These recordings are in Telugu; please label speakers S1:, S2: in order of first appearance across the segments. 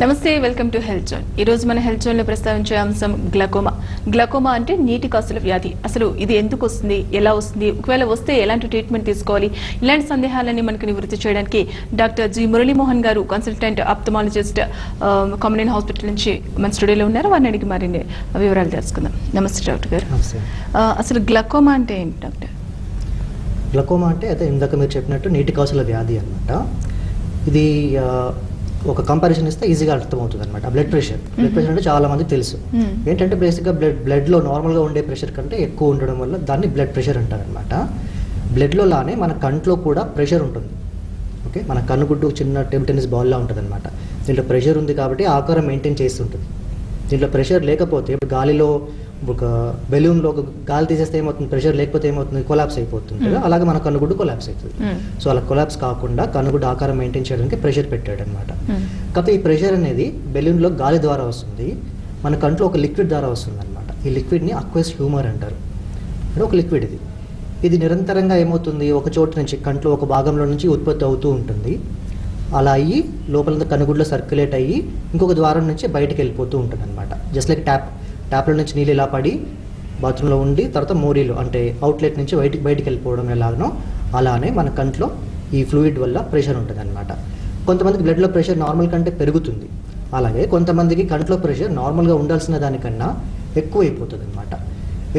S1: నమస్తే, వెల్కమ్ టు హెల్త్ జోన్. ఈ రోజు మన హెల్త్ జోన్ లో ప్రస్తావించే అంశం గ్లకోమా. గ్లకోమా అంటే నీటి కాసుల వ్యాధి. అసలు ఇది ఎందుకు వస్తుంది, ఎలా వస్తుంది, ఒకవేళ వస్తే ఎలాంటి ట్రీట్మెంట్ తీసుకోవాలి, ఇలాంటి సందేహాలన్నీ మనకు నివృత్తి చేయడానికి డాక్టర్ జి మురళీమోహన్ గారు, కన్సల్టెంట్ ఆప్థమాలజిస్ట్, కామన్ హాస్పిటల్ నుంచి మన స్టూడియోలో ఉన్నారు. వారిని అడిగి మరిన్ని వివరాలు తెలుసుకుందాం. నమస్తే డాక్టర్ గారు. అసలు గ్లకోమా అంటే ఏంటి డాక్టర్?
S2: గ్లకోమా అంటే అయితే ఇందాక మీరు చెప్పినట్టు నీటి కాసుల వ్యాధి అనమాట. ఇది ఒక కంపారిజన్ ఇస్తే ఈజీగా అర్థమవుతుంది అనమాట. బ్లడ్ ప్రెషర్ అంటే చాలా మందికి తెలుసు. ఏంటంటే బేసిక్గా బ్లడ్లో నార్మల్గా ఉండే ప్రెషర్ కంటే ఎక్కువ ఉండడం వల్ల దాన్ని బ్లడ్ ప్రెషర్ అంటారనమాట. బ్లడ్లో లానే మన కంట్లో కూడా ప్రెషర్ ఉంటుంది. ఓకే, మన కన్నుగుడ్డు చిన్న టేబుల్ టెన్నిస్ బాల్లా ఉంటుంది అనమాట. దీంట్లో ప్రెషర్ ఉంది కాబట్టి ఆకారం మెయింటైన్ చేస్తుంటుంది. దీంట్లో ప్రెషర్ లేకపోతే ఇప్పుడు గాలిలో ఒక బెలూన్లో ఒక గాలి తీసేస్తే ఏమవుతుంది, ప్రెషర్ లేకపోతే ఏమవుతుంది, కొలాప్స్ అయిపోతుంది కదా. అలాగే మన కన్నుగుడ్డు కొలాప్స్ అవుతుంది. సో అలా కొలాప్స్ కాకుండా కన్నుగుడ్డు ఆకారం మెయింటైన్ చేయడానికి ప్రెషర్ పెట్టాడు అనమాట. కాకపోతే ఈ ప్రెషర్ అనేది బెలూన్లో గాలి ద్వారా వస్తుంది, మన కంట్లో ఒక లిక్విడ్ ద్వారా వస్తుంది అనమాట. ఈ లిక్విడ్ని అక్వస్ హ్యూమర్ అంటారు. అంటే ఒక లిక్విడ్ ఇది నిరంతరంగా ఏమవుతుంది, ఒక చోటు నుంచి కంట్లో ఒక భాగంలో నుంచి ఉత్పత్తి అవుతూ ఉంటుంది. అలా అయ్యి లోపల కనుగుడ్లో సర్క్యులేట్ అయ్యి ఇంకొక ద్వారం నుంచి బయటకు వెళ్ళిపోతూ ఉంటుంది అనమాట. జస్ట్ లైక్ ట్యాప్లో నుంచి నీళ్ళు ఇలా పడి బాత్రూంలో ఉండి తర్వాత మోరీలో అంటే అవుట్లెట్ నుంచి బయటికి వెళ్ళిపోవడం ఎలాగనో అలానే మన కంట్లో ఈ ఫ్లూయిడ్ వల్ల ప్రెషర్ ఉంటుంది అనమాట. కొంతమందికి బ్లడ్లో ప్రెషర్ నార్మల్ కంటే పెరుగుతుంది. అలాగే కొంతమందికి కంట్లో ప్రెషర్ నార్మల్గా ఉండాల్సిన దానికన్నా ఎక్కువ అయిపోతుంది అనమాట.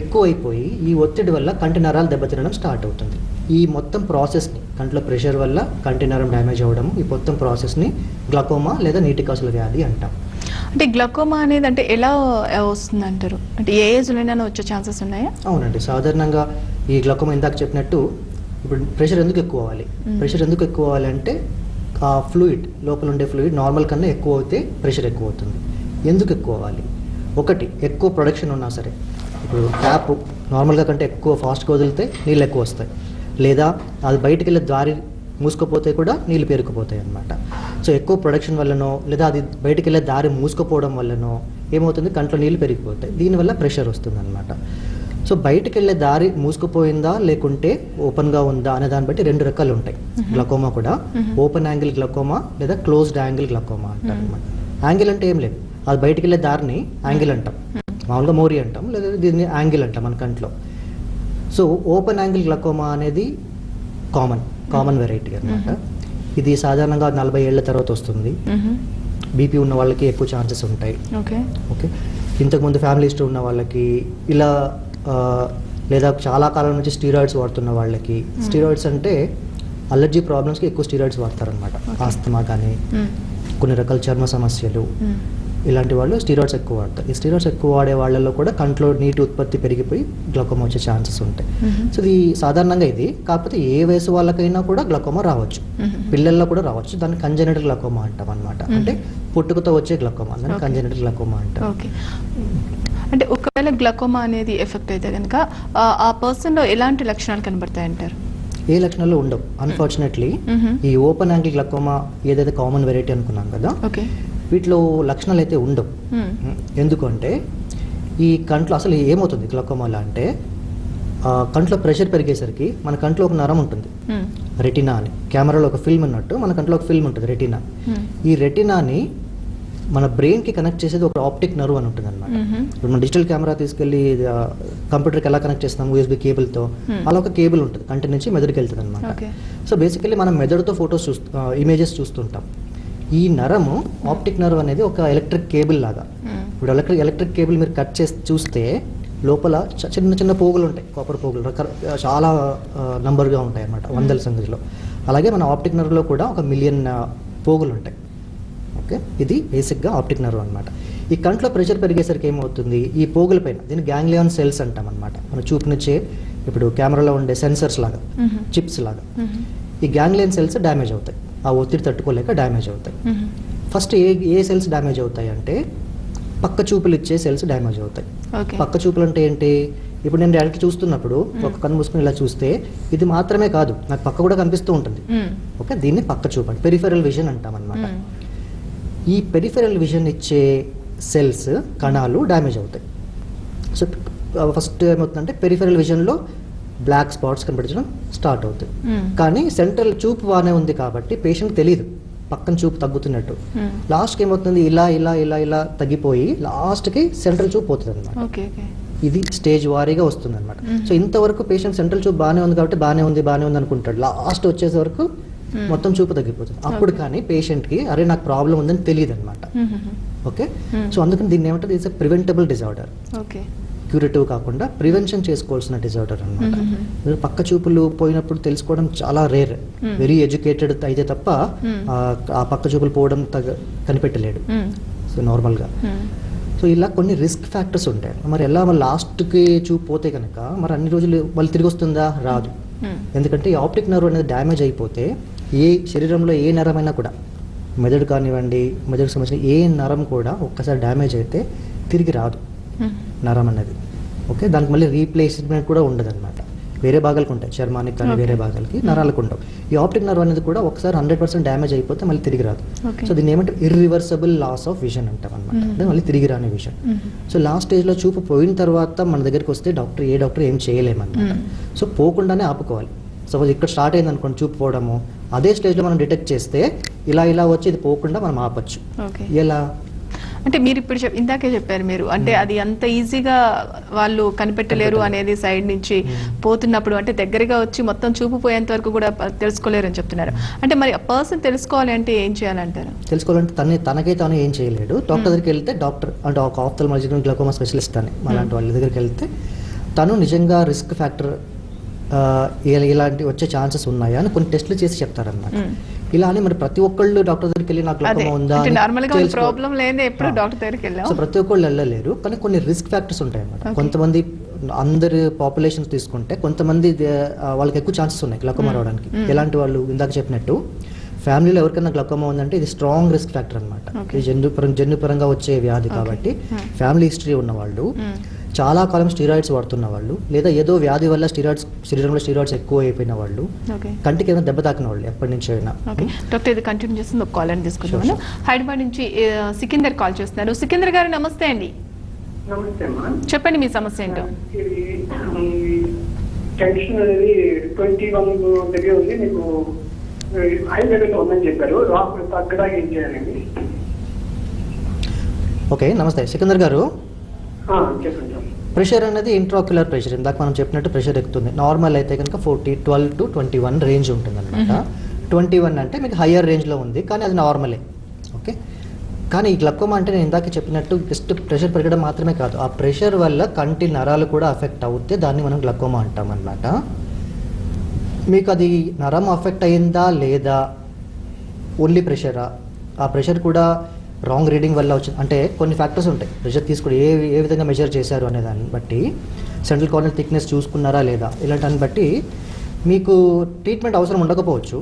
S2: ఎక్కువ అయిపోయి ఈ ఒత్తిడి వల్ల కంటి నరాలు దెబ్బతినడం స్టార్ట్ అవుతుంది. ఈ మొత్తం ప్రాసెస్ని, కంట్లో ప్రెషర్ వల్ల కంటి నరం డ్యామేజ్ అవ్వడం, ఈ మొత్తం ప్రాసెస్ని గ్లకోమా లేదా నీటి కాసుల వ్యాధి అంటాం.
S1: అంటే గ్లకోమా అనేది అంటే ఎలా వస్తుంది అంటారు? అంటే ఏ ఏజ్లోనైనా వచ్చే ఛాన్సెస్ ఉన్నాయా?
S2: అవునండి, సాధారణంగా ఈ గ్లకోమా ఇందాక చెప్పినట్టు ఇప్పుడు ప్రెషర్ ఎందుకు ఎక్కువ అవ్వాలి, ప్రెషర్ ఎందుకు ఎక్కువ అవ్వాలి అంటే ఆ ఫ్లూయిడ్ లోపల ఉండే ఫ్లూయిడ్ నార్మల్ కన్నా ఎక్కువ అయితే ప్రెషర్ ఎక్కువ అవుతుంది. ఎందుకు ఎక్కువ అవ్వాలి? ఒకటి, ఎక్కువ ప్రొడక్షన్ ఉన్నా సరే, ఇప్పుడు ట్యాప్ నార్మల్గా కంటే ఎక్కువ ఫాస్ట్గా వదిలితే నీళ్ళు ఎక్కువ వస్తాయి, లేదా అది బయటికి వెళ్ళే దారి మూసుకుపోతే కూడా నీళ్ళు పేరుకుపోతాయి అన్నమాట. సో ఎక్కువ ప్రొడక్షన్ వల్లనో లేదా అది బయటికి వెళ్ళే దారి మూసుకుపోవడం వల్లనో ఏమవుతుంది, కంట్లో నీళ్ళు పెరిగిపోతాయి. దీనివల్ల ప్రెషర్ వస్తుంది అనమాట. సో బయటికి వెళ్ళే దారి మూసుకుపోయిందా లేకుంటే ఓపెన్గా ఉందా అనే దాన్ని బట్టి రెండు రకాలు ఉంటాయి గ్లకోమా కూడా. ఓపెన్ యాంగిల్ గ్లకోమా లేదా క్లోజ్డ్ యాంగిల్ గ్లకోమా అంటారు అనమాట. యాంగిల్ అంటే ఏం లేదు, అది బయటికి వెళ్ళే దారిని యాంగిల్ అంటాం, మామూలుగా మోరీ అంటాం, లేదా దీన్ని యాంగిల్ అంటాం మన కంట్లో. సో ఓపెన్ యాంగిల్ గ్లకోమా అనేది కామన్ వెరైటీ అనమాట. ఇది సాధారణంగా 40 ఏళ్ల తర్వాత వస్తుంది. బీపీ ఉన్న వాళ్ళకి ఎక్కువ ఛాన్సెస్ ఉంటాయి. ఓకే, ఇంతకుముందు ఫ్యామిలీ హిస్టరీ ఉన్న వాళ్ళకి ఇలా, లేదా చాలా కాలం నుంచి స్టీరాయిడ్స్ వాడుతున్న వాళ్ళకి. స్టీరాయిడ్స్ అంటే అలర్జీ ప్రాబ్లమ్స్కి ఎక్కువ స్టీరాయిడ్స్ వాడతారనమాట. ఆస్తమా కానీ కొన్ని రకాల చర్మ సమస్యలు, ఇలాంటి వాళ్ళు స్టీరాయిడ్స్ ఎక్కువ వాడతారు. ఈ స్టీరాయిడ్స్ ఎక్కువ వాడే వాళ్ళలో కూడా కంట్లో నీటి ఉత్పత్తి పెరిగిపోయి గ్లకోమా వచ్చే ఛాన్సెస్ ఉంటాయి. సో ఇది సాధారణంగా ఇది, కాకపోతే ఏ వయసు వాళ్ళకైనా కూడా గ్లకోమా రావచ్చు, పిల్లల్లో కూడా రావచ్చు. దాన్ని కంజెనిటల్ గ్లకోమా అంటాం అనమాట. అంటే పుట్టుకతో వచ్చే గ్లకోమా, దాన్ని కంజెనిటల్ గ్లకోమా అంటాం.
S1: అంటే ఒకవేళ గ్లకోమా అనేది ఎఫెక్ట్ అయితే కనుక ఆ పర్సన్ లో ఎలాంటి లక్షణాలు కనబడతాయి అంటారు?
S2: ఏ లక్షణాలు ఉండవు అన్ఫార్చునేట్లీ. ఈ ఓపెన్ యాంగిల్ గ్లకోమా ఏదైతే కామన్ వెరైటీ అనుకున్నాం కదా, వీటిలో లక్షణాలు అయితే ఉండవు. ఎందుకంటే ఈ కంట్లో అసలు ఏమవుతుంది గ్లకోమాలా అంటే, కంట్లో ప్రెషర్ పెరిగేసరికి మన కంట్లో ఒక నరం ఉంటుంది, రెటినా అని. కెమెరాలో ఒక ఫిల్మ్ ఉన్నట్టు మన కంట్లో ఒక ఫిల్మ్ ఉంటుంది, రెటినా. ఈ రెటినాని మన బ్రెయిన్కి కనెక్ట్ చేసేది ఒక ఆప్టిక్ నర్వ్ అని ఉంటుంది అనమాట. ఇప్పుడు మన డిజిటల్ కెమెరా తీసుకెళ్ళి కంప్యూటర్కి ఎలా కనెక్ట్ చేస్తాం USB కేబుల్తో, అలా ఒక కేబుల్ ఉంటుంది కంటి నుంచి మెదడుకి వెళ్తుంది అనమాట. సో బేసికల్లీ మనం మెదడుతో ఫొటోస్ ఇమేజెస్ చూస్తుంటాం. ఈ నరము, ఆప్టిక్ నర్వ్ అనేది ఒక ఎలక్ట్రిక్ కేబుల్ లాగా. ఇప్పుడు ఎలక్ట్రిక్ కేబుల్ మీరు కట్ చేసి చూస్తే లోపల చిన్న చిన్న పోగులు ఉంటాయి, కాపర్ పోగులు చాలా నంబర్గా ఉంటాయి అన్నమాట, వందల సంఖ్యలో. అలాగే మన ఆప్టిక్ నర్వ్లో కూడా 1 మిలియన్ పోగులు ఉంటాయి. ఓకే, ఇది బేసిక్గా ఆప్టిక్ నర్వ్ అనమాట. ఈ కంట్లో ప్రెషర్ పెరిగేసరికి ఏమవుతుంది, ఈ పోగుల పైన, దీన్ని గ్యాంగ్లియాన్ సెల్స్ అంటాం అనమాట. మన చూపునిచ్చే ఇప్పుడు కెమెరాలో ఉండే సెన్సర్స్ లాగా, చిప్స్ లాగా, ఈ గ్యాంగ్లియన్ సెల్స్ డ్యామేజ్ అవుతాయి, ఆ ఒత్తిడి తట్టుకోలేక డ్యామేజ్ అవుతాయి. ఫస్ట్ ఏ సెల్స్ డ్యామేజ్ అవుతాయి అంటే పక్క చూపులు ఇచ్చే సెల్స్ డ్యామేజ్ అవుతాయి. పక్క చూపులు అంటే ఏంటి, ఇప్పుడు నేను డైరెక్ట్ చూస్తున్నప్పుడు ఒక కన్ను మూసుకుని ఇలా చూస్తే ఇది మాత్రమే కాదు, నాకు పక్క కూడా కనిపిస్తూ ఉంటుంది. ఓకే, దీన్ని పక్క చూపు అంటే పెరిఫెరల్ విజన్ అంటాం అనమాట. ఈ పెరిఫెరల్ విజన్ ఇచ్చే సెల్స్, కణాలు డ్యామేజ్ అవుతాయి. సో ఫస్ట్ ఏమవుతుందంటే పెరిఫెరల్ విజన్లో బ్లాక్ స్పాట్స్ కనిపించడం స్టార్ట్ అవుతాయి. కానీ సెంట్రల్ చూపు బాగానే ఉంది కాబట్టి పేషెంట్ తెలియదు, పక్కన చూపు తగ్గుతున్నట్టు. లాస్ట్కి ఏమవుతుంది, ఇలా ఇలా ఇలా ఇలా తగ్గిపోయి లాస్ట్కి సెంట్రల్ చూపు పోతుంది అనమాట. ఇది స్టేజ్ వారీగా వస్తుంది అనమాట. సో ఇంతవరకు పేషెంట్ సెంట్రల్ చూపు బాగానే ఉంది కాబట్టి బాగానే ఉంది అనుకుంటాడు. లాస్ట్ వచ్చేసే వరకు మొత్తం చూపు తగ్గిపోతుంది. అప్పుడు కానీ పేషెంట్కి అరే నాకు ప్రాబ్లం ఉందని తెలియదు అనమాట. ఓకే, సో అందుకని దీన్ని ఏమంటారు, it's a preventable disorder. Curative కాకుండా ప్రివెన్షన్ చేసుకోవాల్సిన డిజార్డర్ అనమాట. పక్క చూపులు పోయినప్పుడు తెలుసుకోవడం చాలా రేర్. వెరీ ఎడ్యుకేటెడ్ అయితే తప్ప ఆ పక్క చూపులు పోవడం కనిపెట్టలేడు సో నార్మల్గా. సో ఇలా కొన్ని రిస్క్ ఫ్యాక్టర్స్ ఉంటాయి. మరి ఎలా లాస్ట్కి చూపు పోతే కనుక మరి అన్ని రోజులు మళ్ళీ తిరిగి వస్తుందా? రాదు. ఎందుకంటే ఈ ఆప్టిక్ నర్వ్ అనేది డ్యామేజ్ అయిపోతే ఏ శరీరంలో ఏ నరమైనా కూడా, మెదడు కానివ్వండి, మెదడుకు సంబంధించిన ఏ నరం కూడా ఒక్కసారి డ్యామేజ్ అయితే తిరిగి రాదు నరం అనేది. ఓకే, దానికి మళ్ళీ రీప్లేస్మెంట్ కూడా ఉండదు అనమాట. వేరే భాగాలకు ఉంటాయి, చర్మానికి కానీ వేరే భాగాలకి, నరాలకు ఉండవు. ఈ ఆప్టిక్ నర్వ్ అనేది కూడా ఒకసారి 100% డ్యామేజ్ అయిపోతే మళ్ళీ తిరిగి రాదు. సో దీన్ని ఏమంటే ఇర్రివర్సబుల్ లాస్ ఆఫ్ విజన్ అంటాం అనమాట. అంటే మళ్ళీ తిరిగి రాని విజన్. సో లాస్ట్ స్టేజ్లో చూపు పోయిన తర్వాత మన దగ్గరికి వస్తే ఏ డాక్టర్ ఏం చేయలేమన్నమాట. సో పోకుండానే ఆపుకోవాలి. సపోజ్ ఇక్కడ స్టార్ట్ అయింది అనుకోండి చూపు పోవడము, అదే స్టేజ్లో మనం డిటెక్ట్ చేస్తే ఇలా ఇలా వచ్చి ఇది పోకుండా మనం ఆపచ్చు. ఎలా
S1: అంటే మీరు ఇప్పుడు ఇందాకే చెప్పారు మీరు, అంటే అది అంత ఈజీగా వాళ్ళు కనిపెట్టలేరు అనేది సైడ్ నుంచి పోతున్నప్పుడు, అంటే దగ్గరగా వచ్చి మొత్తం చూపు పోయేంత వరకు కూడా తెలుసుకోలేరు అని చెప్తున్నారు. అంటే మరి ఆ పర్సన్ తెలుసుకోవాలి అంటే ఏం చేయాలంటారు?
S2: తెలుసుకోవాలంటే తనకే తాను ఏం చేయలేడు. డాక్టర్ దగ్గరికి వెళ్తే, డాక్టర్ అంటే ఒక ఆఫ్థల్మాలజిస్ట్, గ్లకోమా స్పెషలిస్ట్ అని అలాంటి వాళ్ళ దగ్గరికి వెళ్తే తను నిజంగా రిస్క్ ఫ్యాక్టర్ ఇలాంటి వచ్చే ఛాన్సెస్ ఉన్నాయా అని కొన్ని టెస్టులు చేసి చెప్తారన్నమాట. ఇలా అని మరి ప్రతి ఒక్కళ్ళు డాక్టర్ దగ్గరికి వెళ్ళి నాకు గ్లకోమా ఉందా సో ప్రతి ఒక్కళ్ళు వెళ్ళలేరు. కానీ కొన్ని రిస్క్ ఫ్యాక్టర్స్ ఉంటాయి అన్నమాట. కొంతమంది అందరు పాపులేషన్ తీసుకుంటే కొంతమంది వాళ్ళకి ఎక్కువ ఛాన్సెస్ ఉన్నాయి గ్లకోమా రావడానికి. ఎలాంటి వాళ్ళు ఇందాక చెప్పినట్టు ఫ్యామిలీలో ఎవరికైనా గ్లకోమా ఉందంటే ఇది స్ట్రాంగ్ రిస్క్ ఫ్యాక్టర్ అనమాట. ఇది జన్యుపరంగా వచ్చే వ్యాధి కాబట్టి ఫ్యామిలీ హిస్టరీ ఉన్నవాళ్ళు, చాలా కాలం స్టీరాయిడ్స్ వాడుతున్న వాళ్ళు, లేదా ఏదో వ్యాధి వల్ల శరీరంలో స్టీరాయిడ్స్ ఎక్కువ అయిపోయిన వాళ్ళు, కంటికి ఏదైనా దెబ్బ తాకిన వాళ్ళు ఎప్పటి నుంచి అయినా.
S1: డాక్టర్ ఇది కంటిన్యూ చేస్తుంది, ఒక కాల్ అని తీసుకుంటాను. హైదరాబాద్ నుంచి సికిందర్ కాల్ చేస్తున్నారు. సికిందర్ గారు నమస్తే అండి. చెప్పండి మీ సమస్య ఏంటో.
S3: టెన్షన్ అనేది 21 దగ్గర ఉంది, మీకు హై లెవెల్ ఉందని చెప్పారు. తగ్గడానికి ఏం చేయాలండి?
S2: ఓకే, నమస్తే సికిందర్ గారు. ప్రెషర్ అనేది ఇంట్రాక్యులర్ ప్రెషర్. ఇందాక మనం చెప్పినట్టు ప్రెషర్ ఎక్కుతుంది. నార్మల్ అయితే కనుక 12 to 21 రేంజ్ ఉంటుంది అనమాట. 21 అంటే మీకు హయ్యర్ రేంజ్లో ఉంది, కానీ అది నార్మలే. ఓకే, కానీ ఈ గ్లకోమా అంటే నేను ఇందాక చెప్పినట్టు జస్ట్ ప్రెషర్ పెరగడం మాత్రమే కాదు, ఆ ప్రెషర్ వల్ల కంటి నరాలు కూడా అఫెక్ట్ అవుతే దాన్ని మనం గ్లకోమా అంటాం అనమాట. మీకు అది నరం అఫెక్ట్ అయిందా లేదా, ఓన్లీ ప్రెషరా, ఆ ప్రెషర్ కూడా రాంగ్ రీడింగ్ వల్ల వచ్చింది అంటే కొన్ని ఫ్యాక్టర్స్ ఉంటాయి. ప్రెషర్ తీసుకుని ఏ విధంగా మెజర్ చేశారు అనే దాన్ని బట్టి, సెంట్రల్ కార్నర్ థిక్నెస్ చూసుకున్నారా లేదా, ఇలాంటిని బట్టి మీకు ట్రీట్మెంట్ అవసరం ఉండకపోవచ్చు.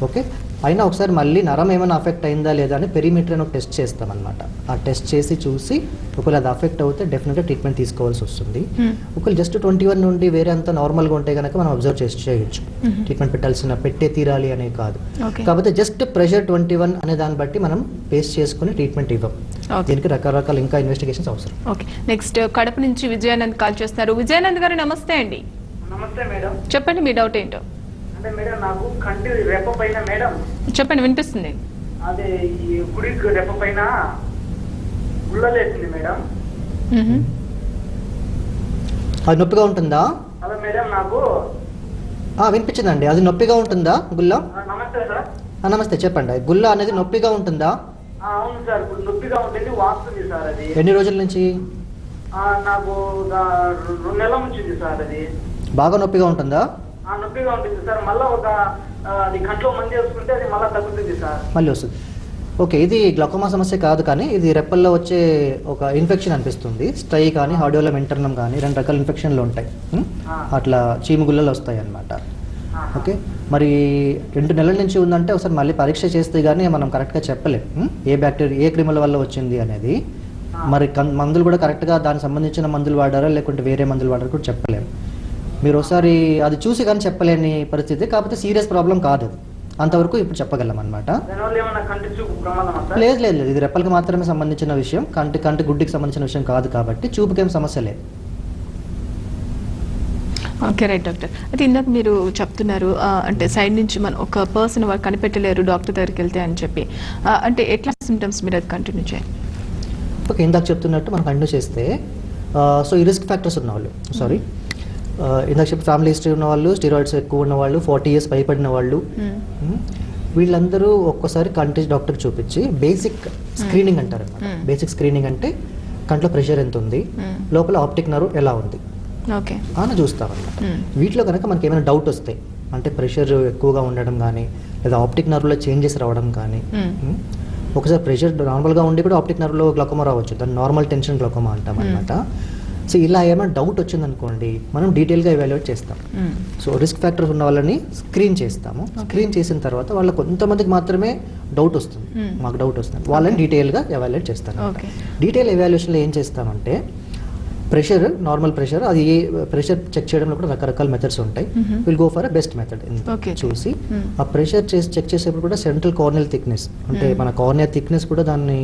S2: ఓకే, అయినా ఒకసారి మళ్ళీ నరం ఏమైనా అఫెక్ట్ అయిందా లేదా అని పెరిమీటర్ అని ఒక టెస్ట్ చేస్తామన్నమాట. ఆ టెస్ట్ చేసి చూసి ఒకవేళ అది అఫెక్ట్ అవుతే డెఫినెట్గా ట్రీట్మెంట్ తీసుకోవాల్సి వస్తుంది. ఒకవేళ జస్ట్ 21 నుండి వేరే అంతా నార్మల్గా ఉంటే కనుక మనం అబ్జర్వ్ చేసి చేయొచ్చు. ట్రీట్మెంట్ పెట్టే తీరాలి అనే కాదు. కాకపోతే జస్ట్ ప్రెషర్ 21 అనే దాన్ని బట్టి మనం బేస్ చేసుకుని ట్రీట్మెంట్ ఇవ్వం. దీనికి రకరకాల ఇంకా ఇన్వెస్టిగేషన్స్ అవసరం.
S1: ఓకే, నెక్స్ట్ కడప నుంచి విజయానంద్ కాల్ చేస్తున్నారు. విజయానంద్ గారు నమస్తే అండి.
S3: నమస్తే మేడం.
S1: చెప్పండి మీ డౌట్ ఏంటో.
S3: అంటే మేడం నాకు కంటి రెప్ప పైన మేడం.
S1: చెప్పండి, వినిపిస్తుంది.
S3: అదే ఈ కుడి రెప్ప పైన గుల్లలేసింది మేడం.
S2: అది నొప్పిగా ఉంటుందా?
S3: అదే మేడం నాకు
S2: వినిపించిందండి. అది నొప్పిగా ఉంటుందా గుల్ల?
S3: నమస్తే సార్.
S2: నమస్తే, చెప్పండి. గుల్ల అనేది నొప్పిగా ఉంటుందా?
S3: అవును సార్, నొప్పిగా ఉంటుంది, వాస్తుంది సార్. అది
S2: ఎన్ని రోజుల నుంచి?
S3: నాకు 2 నెలల నుంచి సార్. అది
S2: బాగా నొప్పిగా ఉంటుందా?
S3: నొప్పిగా ఉంటుంది సార్. మళ్ళీ అది కంట్లో మంది వేసుకుంటే అది మళ్ళీ తగ్గుతుంది సార్, మళ్ళీ
S2: వస్తుంది. ఓకే, ఇది గ్లకోమా సమస్య కాదు, కానీ ఇది రెప్పల్లో వచ్చే ఒక ఇన్ఫెక్షన్ అనిపిస్తుంది. స్ట్రై కానీ హార్డియోలం ఇంటర్నమ్ కానీ 2 రకాల ఇన్ఫెక్షన్లు ఉంటాయి. అట్లా చీముగుల్లలు వస్తాయి అన్నమాట. ఓకే, మరి 2 నెలల నుంచి ఉందంటే ఒకసారి మళ్ళీ పరీక్ష చేస్తే కానీ మనం కరెక్ట్గా చెప్పలేం ఏ బ్యాక్టీరియా ఏ క్రిముల వల్ల వచ్చింది అనేది. మరి మందులు కూడా కరెక్ట్గా దానికి సంబంధించిన మందులు వాడారా లేకుంటే వేరే మందులు వాడారా కూడా చెప్పలేం. మీరు ఒకసారి అది చూసి కానీ చెప్పలేని పరిస్థితి. కాకపోతే సీరియస్ ప్రాబ్లం కాదు, అంతవరకు ఇప్పుడు చెప్పగలం అనమాట. లేదు లేదు, ఇది రెప్పలకి మాత్రమే సంబంధించిన విషయం, కంటి గుడ్డికి సంబంధించిన విషయం కాదు కాబట్టి చూపుకేం సమస్య లేదు.
S1: Okay right doctor. అయితే ఇందాక మీరు చెప్తున్నారు అంటే సైడ్ నుంచి మనం ఒక పర్సన్ వాళ్ళు కనిపెట్టలేరు డాక్టర్ దగ్గరికి వెళ్తే అని చెప్పి, అంటే ఎట్లా సిమ్టమ్స్ మీరు అది కంటిన్యూ చేయాలి?
S2: ఓకే, ఇందాక చెప్తున్నట్టు మనం కంటిన్యూ చేస్తే సో ఈ రిస్క్ ఫ్యాక్టర్స్ ఉన్నవాళ్ళు, ఇందాక చెప్పి ఫ్యామిలీ హిస్టరీ ఉన్న వాళ్ళు, స్టీరాయిడ్స్ ఎక్కువ ఉన్న వాళ్ళు, 40 years పైపడిన వాళ్ళు, వీళ్ళందరూ ఒక్కసారి కంటి డాక్టర్ చూపించి బేసిక్ స్క్రీనింగ్ అంటారు అనమాట. బేసిక్ స్క్రీనింగ్ అంటే కంట్లో ప్రెషర్ ఎంత ఉంది, లోపల ఆప్టిక్ నర్వ్ ఎలా ఉంది అని చూస్తామన్నమాట. వీటిలో కనుక మనకి ఏమైనా డౌట్ వస్తే, అంటే ప్రెషర్ ఎక్కువగా ఉండడం కానీ లేదా ఆప్టిక్ నర్వ్లో చేంజెస్ రావడం కానీ, ఒకసారి ప్రెషర్ నార్మల్గా ఉండి కూడా ఆప్టిక్ నర్వ్లో గ్లకోమా రావచ్చు, దాన్ని నార్మల్ టెన్షన్ గ్లకోమా అంటాం అనమాట. సో ఇలా ఏమైనా డౌట్ వచ్చిందనుకోండి మనం డీటెయిల్గా ఎవాల్యుయేట్ చేస్తాం. సో రిస్క్ ఫ్యాక్టర్స్ ఉన్న వాళ్ళని స్క్రీన్ చేస్తాము. స్క్రీన్ చేసిన తర్వాత వాళ్ళ కొంతమందికి మాత్రమే డౌట్ వస్తుంది, మాకు డౌట్ వస్తుంది, వాళ్ళని డీటెయిల్గా ఎవాల్యుయేట్ చేస్తాను. డీటెయిల్ ఎవాల్యుయేషన్లో ఏం చేస్తామంటే ప్రెషర్, నార్మల్ ప్రెషర్, అది ప్రెషర్ చెక్ చేయడంలో కూడా రకరకాల మెథడ్స్ ఉంటాయి. Will go for a best method చూసి ఆ ప్రెషర్ చెక్ చేసేప్పుడు కూడా సెంట్రల్ కార్నియల్ థిక్నెస్, అంటే మన కార్నియా థిక్నెస్ కూడా దాన్ని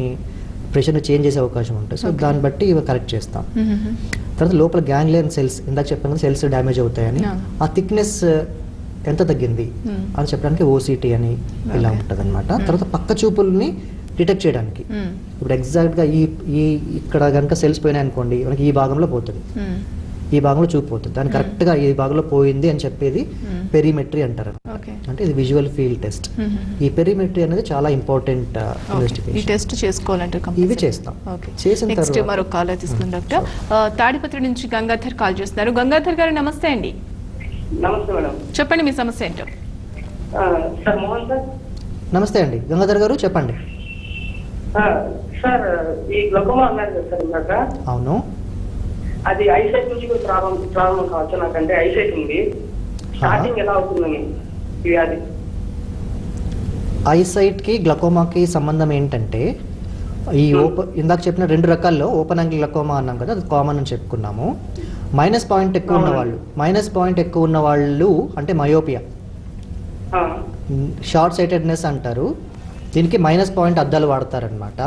S2: ప్రెషర్ని చేంజ్ చేసే అవకాశం ఉంటుంది. సో దాన్ని బట్టి ఇవి కరెక్ట్ చేస్తాం. తర్వాత లోపల గ్యాంగ్లియన్ సెల్స్, ఇందాక చెప్పాను సెల్స్ డ్యామేజ్ అవుతాయని, ఆ థిక్నెస్ ఎంత తగ్గింది అని చెప్పడానికి ఓసిటీ అని ఇలా ఉంటుంది అనమాట. తర్వాత పక్క చూపుల్ని డిటెక్ట్ చేయడానికి, ఇప్పుడు ఎగ్జాక్ట్గా ఇక్కడ కనుక సెల్స్ పోయినాయి అనుకోండి, మనకి ఈ భాగంలో పోతుంది, ఈ భాగంలో చూపు పోతుంది, దాన్ని కరెక్ట్గా ఈ భాగంలో పోయింది అని చెప్పేది పెరిమెట్రీ అంటారు. అంటే ఇది విజువల్ ఫీల్డ్ టెస్ట్. ఈ పెరిమెట్రీ అనేది చాలా ఇంపార్టెంట్ ఇన్వెస్టిగేషన్.
S1: టెస్ట్ చేసుకోవాలంటే
S2: ఇవి చేస్తాం. చేసిన తర్వాత
S1: మరొక కాల్ తీసుకుందాం డాక్టర్. తాడిపత్రి నుంచి గంగాధర్ కాల్ చేస్తున్నారు. గంగాధర్ గారు నమస్తే అండి.
S3: నమస్తే మేడం.
S1: చెప్పండి మీ సమస్య ఏంటో.
S3: Sir Mohan sir.
S2: నమస్తే అండి గంగాధర్ గారు, చెప్పండి.
S3: సార్ ఈ గ్లకోమా అన్నారు కదా సార్ ఇందాక.
S2: అవును.
S3: అది ఐసైట్ నుంచి ప్రాబ్లం కావచ్చు. నాకంటే ఐసైట్ ఉంది. స్టార్టింగ్ ఎలా అవుతుందని వ్యాధి.
S2: ఐసైట్ కి గ్లకోమాకి సంబంధం ఏంటంటే, ఈ ఇందాక చెప్పిన 2 రకాల్లో ఓపెన్ యాంగిల్ గ్లకోమా అన్నాం కదా, అది కామన్ అని చెప్పుకున్నాము. మైనస్ పాయింట్ ఎక్కువ ఉన్న వాళ్ళు అంటే మయోపియా, షార్ట్ సైటెడ్నెస్ అంటారు. దీనికి -పాయింట్ అద్దాలు వాడతారనమాట.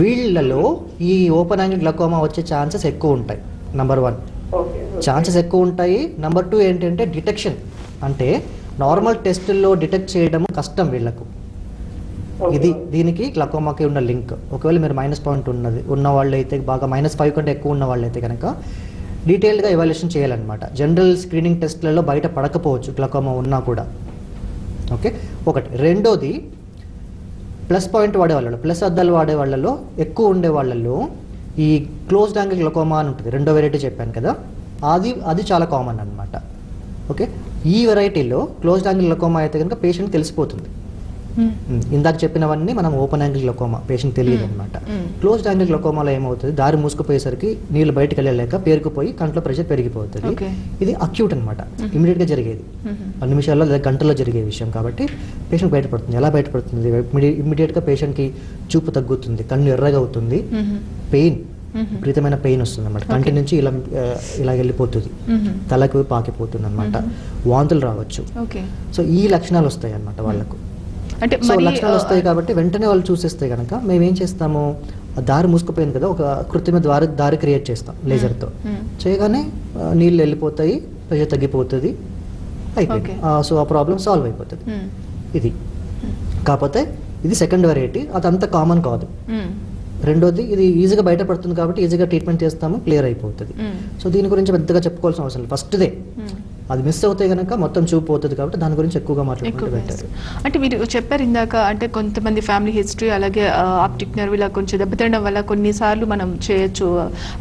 S2: వీళ్ళలో ఈ ఓపెన్ యాంగిల్ గ్లకోమా వచ్చే ఛాన్సెస్ ఎక్కువ ఉంటాయి. నంబర్ 1 ఛాన్సెస్ ఎక్కువ ఉంటాయి. నంబర్ 2 ఏంటంటే డిటెక్షన్, అంటే నార్మల్ టెస్టుల్లో డిటెక్ట్ చేయడం కష్టం వీళ్ళకు. దీనికి గ్లకోమాకి ఉన్న లింక్. ఒకవేళ మీరు -పాయింట్ ఉన్న వాళ్ళు అయితే, బాగా -5 కంటే ఎక్కువ ఉన్న వాళ్ళు అయితే కనుక డీటెయిల్డ్గా ఎవాల్యుయేషన్ చేయాలన్నమాట. జనరల్ స్క్రీనింగ్ టెస్ట్లలో బయట పడకపోవచ్చు గ్లకోమా ఉన్నా కూడా. ఓకే, ఒకటి. రెండోది ప్లస్ పాయింట్ వాడే వాళ్ళలో, ప్లస్ అద్దాలు వాడే వాళ్ళలో ఎక్కువ ఉండే వాళ్ళలో ఈ క్లోజ్డ్ యాంగిల్ గ్లకోమా అని ఉంటుంది. 2వ వెరైటీ చెప్పాను కదా, అది చాలా కామన్ అనమాట. ఓకే, ఈ వెరైటీలో క్లోజ్డ్ యాంగిల్ గ్లకోమా అయితే కనుక పేషెంట్ తెలిసిపోతుంది. ఇందాక చెప్పినవన్నీ మనం ఓపెన్ యాంగిల్ గ్లకోమా పేషెంట్ తెలియదు అనమాట. క్లోజ్డ్ యాంగిల్ గ్లకోమాలో ఏమవుతుంది, దారి మూసుకుపోయేసరికి నీళ్ళు బయటకు వెళ్ళలేక పేరుకుపోయి కంట్లో ప్రెషర్ పెరిగిపోతుంది. ఇది అక్యూట్ అనమాట, ఇమీడియట్ గా జరిగేది, 10 నిమిషాల్లో లేదా గంటల్లో జరిగే విషయం. కాబట్టి పేషెంట్ బయటపడుతుంది. ఎలా బయటపడుతుంది, ఇమీడియట్ గా పేషెంట్ కి చూపు తగ్గుతుంది, కన్ను ఎర్రగా అవుతుంది, పెయిన్, విపరీతమైన పెయిన్ వస్తుంది అనమాట. కంటి నుంచి ఇలా వెళ్ళిపోతుంది, తలకు పాకిపోతుంది అనమాట, వాంతులు రావచ్చు. సో ఈ లక్షణాలు వస్తాయి అనమాట వాళ్ళకు. సో లక్షణాలు వస్తాయి కాబట్టి వెంటనే వాళ్ళు చూసేస్తే కనుక మేము ఏం చేస్తాము, దారి మూసుకుపోయింది కదా, ఒక కృత్రిమ దారి క్రియేట్ చేస్తాం లేజర్తో. చేయగానే నీళ్ళు వెళ్ళిపోతాయి, ప్రెషర్ తగ్గిపోతుంది, అయిపోయింది. సో ఆ ప్రాబ్లం సాల్వ్ అయిపోతుంది. ఇది కాకపోతే ఇది సెకండ్ వెరైటీ, అదంతా కామన్ కాదు. రెండోది ఇది ఈజీగా బయటపడుతుంది కాబట్టి ఈజీగా ట్రీట్మెంట్ చేస్తాము, క్లియర్ అయిపోతుంది. సో దీని గురించి పెద్దగా చెప్పుకోవాల్సిన అవసరం లేదు. ఫస్ట్దే అది మిస్ అవుతే కనుక మొత్తం చూపు పోతుంది కాబట్టి దాని గురించి ఎక్కువగా మాట్లాడుకుంటూ పెట్టారు.
S1: అంటే మీరు చెప్పారు ఇందాక, అంటే కొంతమంది ఫ్యామిలీ హిస్టరీ అలాగే ఆప్టిక్ నర్వ్ ఇలా కొంచెం దెబ్బతినడం వల్ల కొన్నిసార్లు మనం చేయొచ్చు,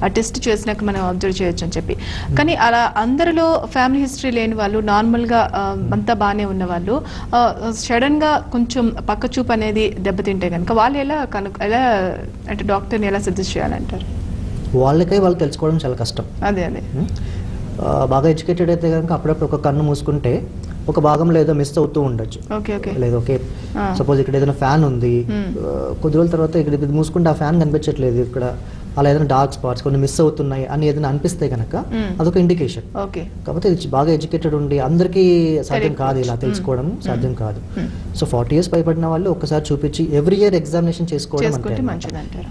S1: ఆ టెస్ట్ చేసినాక మనం అబ్జర్వ్ చేయొచ్చు అని చెప్పి. కానీ అలా అందరిలో ఫ్యామిలీ హిస్టరీ లేని వాళ్ళు, నార్మల్గా అంతా బాగానే ఉన్న వాళ్ళు సడన్ గా కొంచెం పక్క చూపు అనేది దెబ్బతింటే కనుక వాళ్ళు ఎలా అంటే డాక్టర్ని ఎలా సజెస్ట్ చేయాలంటారు?
S2: వాళ్ళు తెలుసుకోవడం చాలా కష్టం.
S1: అదే
S2: బాగా ఎడ్యుకేటెడ్ అయితే కనుక అప్పుడప్పుడు ఒక కన్ను మూసుకుంటే ఒక భాగంలో ఏదో మిస్ అవుతూ ఉండొచ్చు. లేదు, ఓకే, సపోజ్ ఇక్కడ ఏదైనా ఫ్యాన్ ఉంది, కొద్ది రోజుల తర్వాత ఇక్కడ ఇది మూసుకుంటే ఆ ఫ్యాన్ కనిపించట్లేదు, ఇక్కడ అలా ఏదైనా డార్క్ స్పాట్స్ కొన్ని మిస్ అవుతున్నాయి అని ఏదైనా అనిపిస్తే కనుక అదొక ఇండికేషన్. కాకపోతే ఇది బాగా ఎడ్యుకేటెడ్ ఉండి అందరికీ సాధ్యం కాదు, ఇలా తెలుసుకోవడం సాధ్యం కాదు. సో 40 years పైబడిన వాళ్ళు ఒక్కసారి చూపించి ఎవ్రీ ఇయర్ ఎగ్జామినేషన్ చేసుకోవడం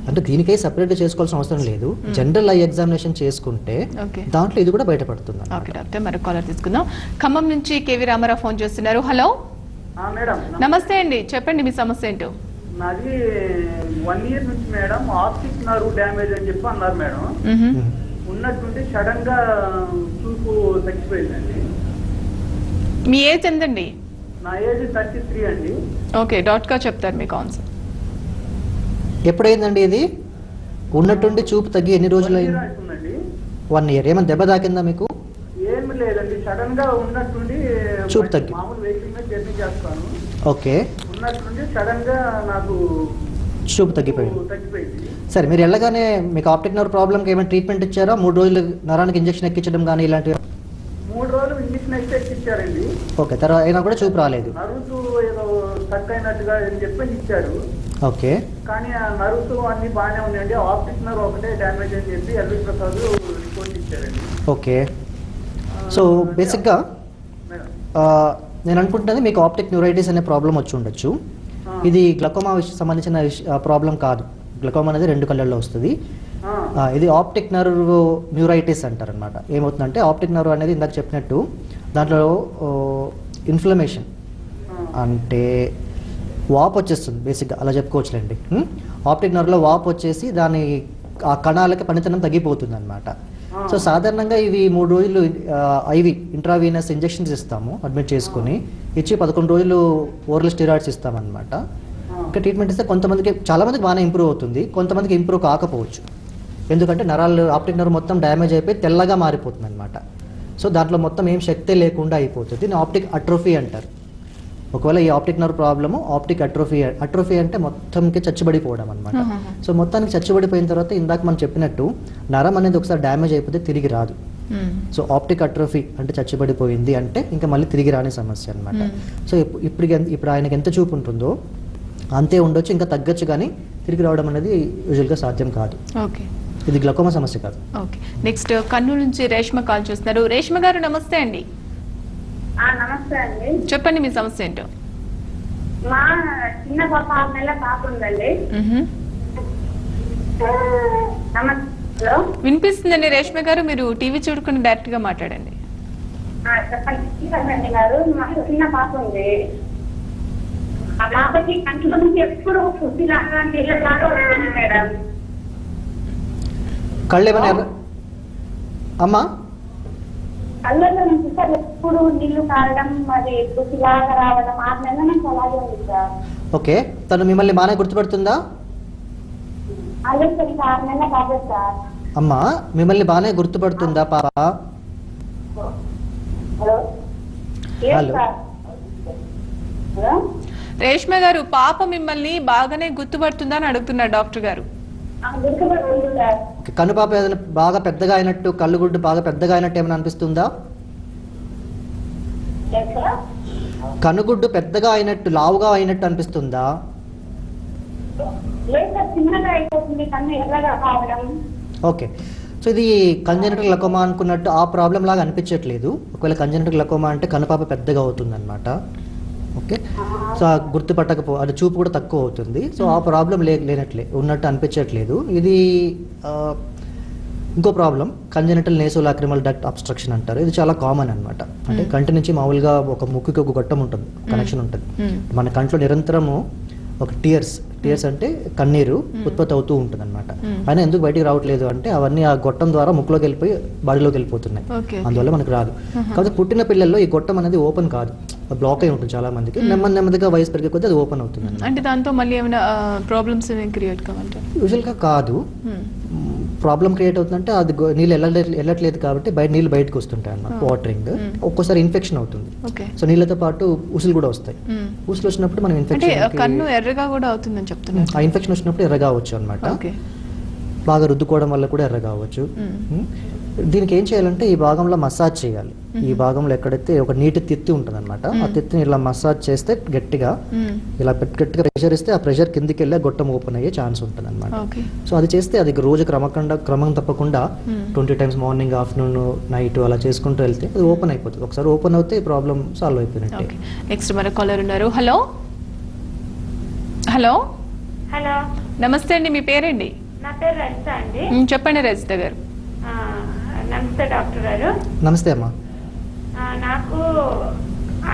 S2: అంటే దీనికై సపరేట్ గా చేసుకోవాల్సిన అవసరం లేదు. జనరల్ ఐ ఎగ్జామినేషన్ చేసుకుంటే దాంట్లో ఇది కూడా బయటపడుతుంది.
S1: ఓకే డాక్టర్, మరి కాలర్ తీసుకుందాం. ఖమ్మం నుంచి కేవీ రామారావు ఫోన్ చేస్తున్నారు. హలో నమస్తే అండి, చెప్పండి మీ సమస్య ఏంటో.
S4: నాది 1 year నుంచి మేడం ఆప్టిక్ నర్వ్ డ్యామేజ్ అని చెప్పి అన్నారు మేడం. ఉన్నట్టుండి సడన్ గా చూపు తగ్గిపోయిందండి.
S1: మీ ఏజ్ ఎంతండి?
S4: నా ఏజ్ 33 అండి.
S1: ఓకే, డాక్టర్ గారు చెప్తారు మీకు ఆన్సర్.
S2: ఎప్పుడైందండి ఇది? ఉన్నట్టుండి చూపు తగ్గి ఎన్ని రోజులు అయింది? 1 year. ఏమైనా దెబ్బ తాకిందా మీకు?
S4: ఏమి లేదండి, సడన్ గా ఉన్నట్టుండి
S2: చూపు తగ్గి
S4: మామూలు వెహికల్ మీద జర్నీ చేస్తాను.
S2: ఓకే,
S4: ఉన్నట్టుండి సడన్ గా నాకు
S2: చూపు తగ్గిపోయింది. సరే, మీరు వెళ్ళగానే మీకు ఆప్టిక్ నర్వ్ ప్రాబ్లంకి ఏమైనా ట్రీట్మెంట్ ఇచ్చారా? 3 రోజులు నరానికి ఇంజెక్షన్ ఎక్కించడం కానీ ఇలాంటివి?
S4: 3 రోజులు ఇంజెక్షన్ అయితే ఎక్కించారండి.
S2: ఓకే, తర్వాత అయినా కూడా చూపు రాలేదు.
S4: నరుసు ఏదో స్టక్ అయినట్టుగా అని చెప్పి ఇచ్చారు.
S2: ఓకే,
S4: కానీ ఆ నరుసు అన్ని బాగానే ఉన్నాయండి. ఆప్టిక్ నర్వ్ ఒకటే డ్యామేజ్ అని చెప్పి ఎల్వి ప్రసాద్ రిపోర్ట్ ఇచ్చారండి.
S2: ఓకే, సో బేసిక్గా నేను అనుకుంటున్నది మీకు ఆప్టిక్ న్యూరైటిస్ అనే ప్రాబ్లం వచ్చి ఉండొచ్చు. ఇది గ్లకోమా సంబంధించిన ప్రాబ్లం కాదు. గ్లకోమా అనేది 2 కళ్ళల్లో వస్తుంది. ఇది ఆప్టిక్ నర్వ్ న్యూరైటిస్ అంటారు అనమాట. ఏమవుతుందంటే ఆప్టిక్ నర్వ్ అనేది ఇందాక చెప్పినట్టు దాంట్లో ఇన్ఫ్లమేషన్ అంటే వాపు వచ్చేస్తుంది. బేసిక్గా అలా చెప్పుకోవచ్చులేండి. ఆప్టిక్ నర్వ్లో వాపు వచ్చేసి దాని ఆ కణాలకి పనితనం తగ్గిపోతుంది అనమాట. సో సాధారణంగా ఇవి 3 రోజులు ఐవి ఇంట్రావీనస్ ఇంజెక్షన్స్ ఇస్తాము, అడ్మిట్ చేసుకుని ఇచ్చి 11 రోజులు ఓరల్ స్టెరాయిడ్స్ ఇస్తామన్నమాట. ఇంకా ట్రీట్మెంట్ ఇస్తే కొంతమందికి చాలా మందికి బాగానే ఇంప్రూవ్ అవుతుంది, కొంతమందికి ఇంప్రూవ్ కాకపోవచ్చు. ఎందుకంటే నరాలు ఆప్టిక్ నర్వ్ మొత్తం డ్యామేజ్ అయిపోయి తెల్లగా మారిపోతుంది అనమాట. సో దాంట్లో మొత్తం ఏం శక్తి లేకుండా అయిపోతుంది. దీన్ని ఆప్టిక్ అట్రోఫీ అంటారు. ఒకవేళ ఈ optic nerve problem optic atrophy అంటే మొత్తంకి చచ్చిబడిపోవడం అనమాట. సో మొత్తానికి చచ్చిబడిపోయిన తర్వాత ఇందాక మనం చెప్పినట్టు నరం అనేది ఒకసారి డ్యామేజ్ అయిపోతే తిరిగి రాదు. సో ఆప్టిక్ అట్రోఫీ అంటే చచ్చిబడిపోయింది అంటే ఇంకా మళ్ళీ తిరిగి రాని సమస్య అనమాట. సో ఇప్పుడు ఆయనకి ఎంత చూపు ఉంటుందో అంతే ఉండొచ్చు, ఇంకా తగ్గచ్చు, కానీ తిరిగి రావడం అనేది యూజువల్గా సాధ్యం కాదు. ఇది గ్లకోమా సమస్య కాదు.
S1: నెక్స్ట్ కర్నూలు నుంచి రేష్మ కాల్ చేస్తున్నారు. రేష్మ గారు నమస్తే అండి.
S5: నమస్తే అండి,
S1: చెప్పండి మీ సమస్య ఏంటో.
S5: మా చిన్న పాప 6 నెలల పాప ఉందండి. హలో,
S1: వినిపిస్తుందండి రేష్మ గారు, మీరు టీవీ చూడకుండా డైరెక్ట్ గా మాట్లాడండి.
S5: చెప్పండి గారు. మాకు చిన్న పాప ఉంది. ఆ పాపకి కంట్లో నుంచి ఎప్పుడు పుట్టిలాగా నీళ్ళలాగా వస్తుంది మేడం.
S2: కళ్ళు ఏమైనా అమ్మా?
S5: కళ్ళలో నుంచి సార్ ఎప్పుడు నీళ్లు కారడం, మరి పుట్టిలాగా రావడం 6 నెలల నుంచి అలాగే ఉంది సార్.
S2: ఓకే, తను మిమ్మల్ని బాగానే గుర్తుపడుతుందా?
S5: అదే సార్, 6 నెలల పాప సార్.
S2: అమ్మా, మిమ్మల్ని బాగానే గుర్తుపడుతుందా పాప?
S5: హలో,
S2: హలో
S5: హలో,
S1: రేష్మ గారు, పాప మిమ్మల్ని బాగానే గుర్తుపడుతుందా అని అడుగుతున్నారు డాక్టర్ గారు.
S2: కనుపాప ఏదైనా బాగా పెద్దగా అయినట్టు, కళ్ళుగుడ్డు బాగా పెద్దగా అయినట్టు ఏమైనా అనిపిస్తుందా? కనుగుడ్డు పెద్దగా అయినట్టు, లావుగా అయినట్టు అనిపిస్తుందా? ఓకే, సో ఇది కంజెనిటల్ గ్లకోమా అనుకున్నట్టు ఆ ప్రాబ్లం లాగా అనిపించట్లేదు. ఒకవేళ కంజెనిటల్ గ్లకోమా అంటే కనుపాప పెద్దగా అవుతుంది అనమాట. ఓకే, సో ఆ గుర్తుపట్టకపో అది చూపు కూడా తక్కువ అవుతుంది. సో ఆ ప్రాబ్లం లేనట్లే ఉన్నట్టు అనిపించట్లేదు. ఇది ఇంకో ప్రాబ్లం కంజెనిటల్ నేసోలాక్రిమల్ డక్ట్ అబ్స్ట్రక్షన్ అంటారు. ఇది చాలా కామన్ అనమాట. అంటే కంటి నుంచి మామూలుగా ఒక ముక్కుకి ఒక గొట్టం ఉంటుంది, కనెక్షన్ ఉంటుంది. మన కంట్లో నిరంతరము ఒక టీయర్స్ అంటే కన్నీరు ఉత్పత్తి అవుతూ ఉంటుంది అనమాట. అయినా ఎందుకు బయటికి రావట్లేదు అంటే అవన్నీ ఆ గొట్టం ద్వారా ముక్కులోకి వెళ్ళిపోయి బాడీలోకి వెళ్ళిపోతున్నాయి, అందువల్ల మనకు రాదు. కాబట్టి పుట్టిన పిల్లల్లో ఈ గొట్టం అనేది ఓపెన్ కాదు, బ్లాక్ అయి ఉంటుంది చాలా మందికి. నెమ్మదిగా వయసు పెరిగే కొద్దీ అది ఓపెన్ అవుతుంది.
S1: అంటే దాంతో మళ్ళీ ఏమైనా ప్రాబ్లమ్స్ క్రియేట్ కావాలంటే?
S2: యూజువల్గా కాదు. ప్రాబ్లం క్రియేట్ అవుతుందంటే అది నీళ్ళు వెళ్ళట్లేదు కాబట్టి నీళ్ళు బయటకు వస్తుంటాయి అన్నమాట, వాటరింగ్. ఒక్కోసారి ఇన్ఫెక్షన్ అవుతుంది. సో నీళ్ళతో పాటు ఉసులు కూడా వస్తాయి. ఉసులు వచ్చినప్పుడు మనం ఇన్ఫెక్షన్,
S1: కన్ను ఎర్రగా కూడా అవుతుందని చెప్తున్నారు.
S2: ఆ ఇన్ఫెక్షన్ వచ్చినప్పుడు ఎర్రగా అవచ్చు అనమాట. బాగా రుద్దుకోవడం వల్ల కూడా ఎర్రగా అవ్వచ్చు. దీనికి ఏం చేయాలంటే ఈ భాగంలో మసాజ్ చేయాలి. ఈ భాగంలో ఎక్కడైతే ఒక నీటి తిత్తి ఉంటుంది అనమాట, ఆ తిత్తిని ఇలా మసాజ్ చేస్తే గట్టిగా ఇలా గట్టిగా ప్రెషర్ ఇస్తే ఆ ప్రెషర్ కిందికి వెళ్ళి గొట్టం ఓపెన్ అయ్యే ఛాన్స్ ఉంటుంది అనమాట. సో అది చేస్తే అది రోజు క్రమం తప్పకుండా 20 times మార్నింగ్, ఆఫ్టర్నూన్, నైట్ అలా చేసుకుంటూ వెళ్తే అది ఓపెన్ అయిపోతుంది. ఒకసారి ఓపెన్ అవుతే ఈ ప్రాబ్లం సాల్వ్ అయిపోయినట్టే.
S1: నెక్స్ట్ మన కాలర్ ఉన్నారు. హలో హలో
S6: హలో,
S1: నమస్తే అండి, మీ పేరండి?
S6: నా పేరు రజిత అండి.
S1: చెప్పండి రజిత గారు.
S6: నమస్తే డాక్టర్ గారు.
S2: నమస్తే అమ్మా.
S6: నాకు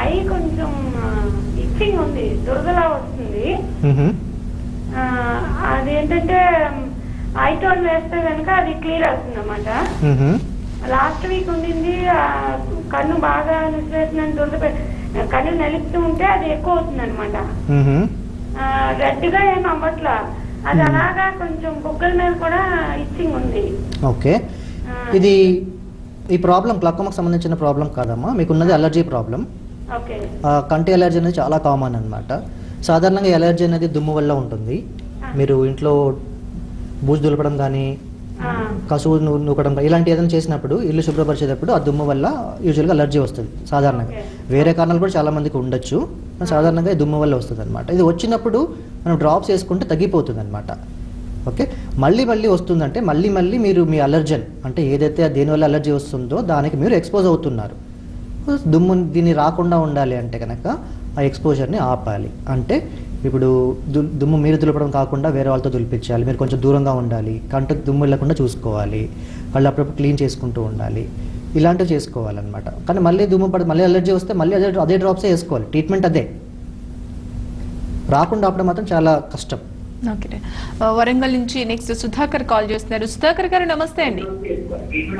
S6: ఐ కొంచెం ఇచ్చింగ్ ఉంది, దురదలా వస్తుంది. అదేంటంటే ఐటోన్ వేస్తే కనుక అది క్లియర్ అవుతుంది అన్నమాట. లాస్ట్ వీక్ ఉండింది, కన్ను బాగా నిశ్లేషణ దురద, కన్ను నలుపుతూ ఉంటే అది ఎక్కువ అవుతుంది అనమాట. రెడ్ గా ఏం అవ్వట్లా, అది అలాగా కొంచెం బుగ్గల మీద కూడా ఇచ్చింగ్ ఉంది.
S2: ఓకే, ఇది ఈ ప్రాబ్లం గ్లాకోమాకు సంబంధించిన ప్రాబ్లం కాదమ్మా, మీకున్నది అలర్జీ ప్రాబ్లం. కంటి అలర్జీ అనేది చాలా కామన్ అనమాట. సాధారణంగా ఎలర్జీ అనేది దుమ్ము వల్ల ఉంటుంది. మీరు ఇంట్లో బూజు దులపడం కానీ కసువు నూకడం ఇలాంటి ఏదైనా చేసినప్పుడు, ఇల్లు శుభ్రపరిచేటప్పుడు ఆ దుమ్ము వల్ల యూజువల్గా అలర్జీ వస్తుంది సాధారణంగా. వేరే కారణాలు కూడా చాలా మందికి ఉండొచ్చు, సాధారణంగా ఈ దుమ్ము వల్ల వస్తుంది అనమాట. ఇది వచ్చినప్పుడు మనం డ్రాప్స్ వేసుకుంటే తగ్గిపోతుంది అనమాట. ఓకే, మళ్ళీ వస్తుందంటే మళ్ళీ మీరు మీ అలర్జన్ అంటే ఏదైతే దేనివల్ల అలర్జీ వస్తుందో దానికి మీరు ఎక్స్పోజ్ అవుతున్నారు. దుమ్ము దీన్ని రాకుండా ఉండాలి అంటే కనుక ఆ ఎక్స్పోజర్ని ఆపాలి. అంటే ఇప్పుడు దుమ్ము మీరు దులపడం కాకుండా వేరే వాళ్ళతో దులిపించాలి, మీరు కొంచెం దూరంగా ఉండాలి, కంటికి దుమ్ము వెళ్ళకుండా చూసుకోవాలి, వాళ్ళు అప్పుడప్పుడు క్లీన్ చేసుకుంటూ ఉండాలి, ఇలాంటివి చేసుకోవాలన్నమాట. కానీ మళ్ళీ దుమ్ము మళ్ళీ అలర్జీ వస్తే మళ్ళీ అదే డ్రాప్సే వేసుకోవాలి, ట్రీట్మెంట్ అదే. రాకుండా ఆపడం మాత్రం చాలా కష్టం.
S1: ఓకే, వరంగల్ నుంచి నెక్స్ట్ సుధాకర్ కాల్ చేస్తున్నారు. సుధాకర్ గారు నమస్తే అండి.